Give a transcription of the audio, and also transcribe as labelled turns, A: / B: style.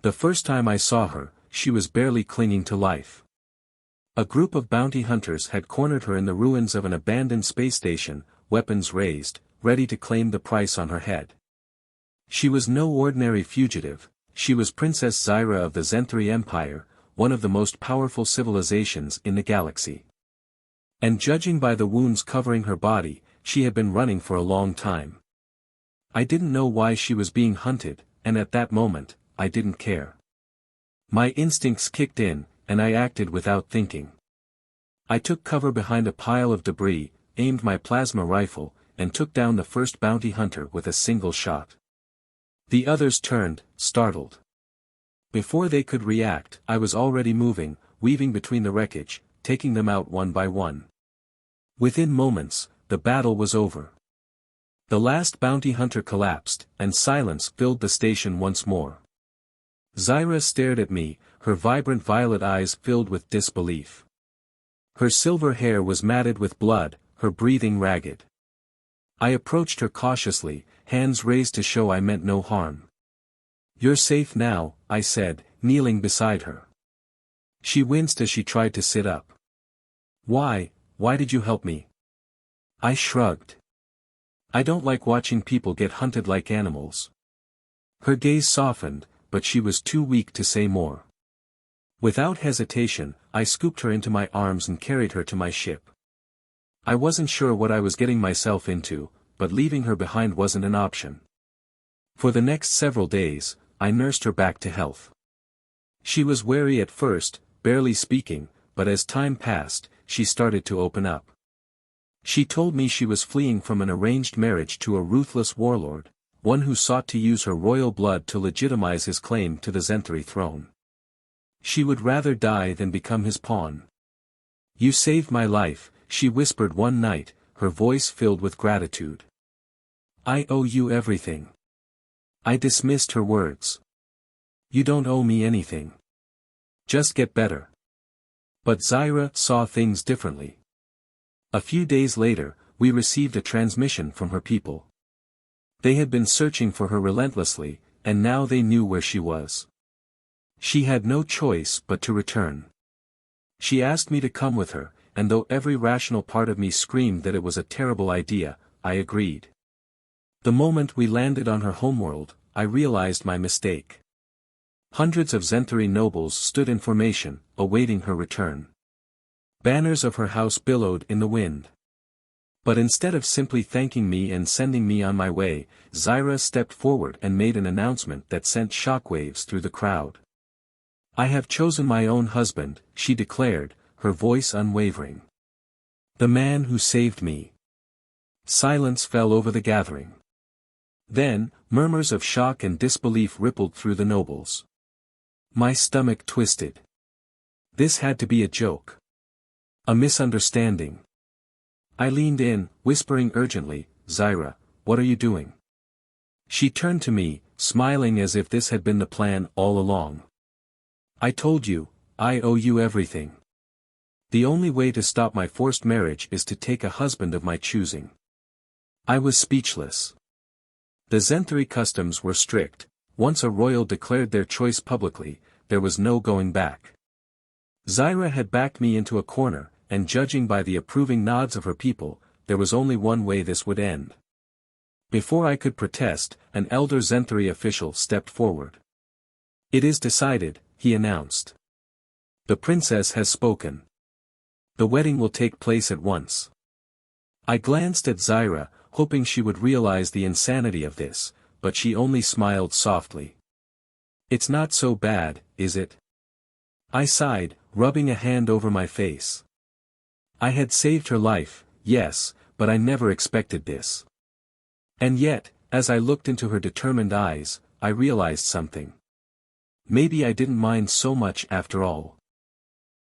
A: The first time I saw her, she was barely clinging to life. A group of bounty hunters had cornered her in the ruins of an abandoned space station, weapons raised, ready to claim the price on her head. She was no ordinary fugitive, she was Princess Xyra of the Zenthari Empire, one of the most powerful civilizations in the galaxy. And judging by the wounds covering her body, she had been running for a long time. I didn't know why she was being hunted, and at that moment, I didn't care. My instincts kicked in, and I acted without thinking. I took cover behind a pile of debris, aimed my plasma rifle, and took down the first bounty hunter with a single shot. The others turned, startled. Before they could react, I was already moving, weaving between the wreckage, taking them out one by one. Within moments, the battle was over. The last bounty hunter collapsed, and silence filled the station once more. Xyra stared at me, her vibrant violet eyes filled with disbelief. Her silver hair was matted with blood, her breathing ragged. I approached her cautiously, hands raised to show I meant no harm. "You're safe now," I said, kneeling beside her. She winced as she tried to sit up. Why did you help me?" I shrugged. "I don't like watching people get hunted like animals." Her gaze softened, but she was too weak to say more. Without hesitation, I scooped her into my arms and carried her to my ship. I wasn't sure what I was getting myself into, but leaving her behind wasn't an option. For the next several days, I nursed her back to health. She was wary at first, barely speaking, but as time passed, she started to open up. She told me she was fleeing from an arranged marriage to a ruthless warlord, one who sought to use her royal blood to legitimize his claim to the Zenthari throne. She would rather die than become his pawn. "You saved my life," she whispered one night, her voice filled with gratitude. "I owe you everything." I dismissed her words. "You don't owe me anything. Just get better." But Xyra saw things differently. A few days later, we received a transmission from her people. They had been searching for her relentlessly, and now they knew where she was. She had no choice but to return. She asked me to come with her, and though every rational part of me screamed that it was a terrible idea, I agreed. The moment we landed on her homeworld, I realized my mistake. Hundreds of Zenthari nobles stood in formation, awaiting her return. Banners of her house billowed in the wind. But instead of simply thanking me and sending me on my way, Xyra stepped forward and made an announcement that sent shockwaves through the crowd. "I have chosen my own husband," she declared, her voice unwavering. "The man who saved me." Silence fell over the gathering. Then, murmurs of shock and disbelief rippled through the nobles. My stomach twisted. This had to be a joke. A misunderstanding. I leaned in, whispering urgently, "Xyra, what are you doing?" She turned to me, smiling as if this had been the plan all along. "I told you, I owe you everything. The only way to stop my forced marriage is to take a husband of my choosing." I was speechless. The Zenthari customs were strict. Once a royal declared their choice publicly, there was no going back. Xyra had backed me into a corner, and judging by the approving nods of her people, there was only one way this would end. Before I could protest, an elder Zenthari official stepped forward. "It is decided," he announced. "The princess has spoken. The wedding will take place at once." I glanced at Xyra, hoping she would realize the insanity of this, but she only smiled softly. "It's not so bad, is it?" I sighed, rubbing a hand over my face. I had saved her life, yes, but I never expected this. And yet, as I looked into her determined eyes, I realized something. Maybe I didn't mind so much after all.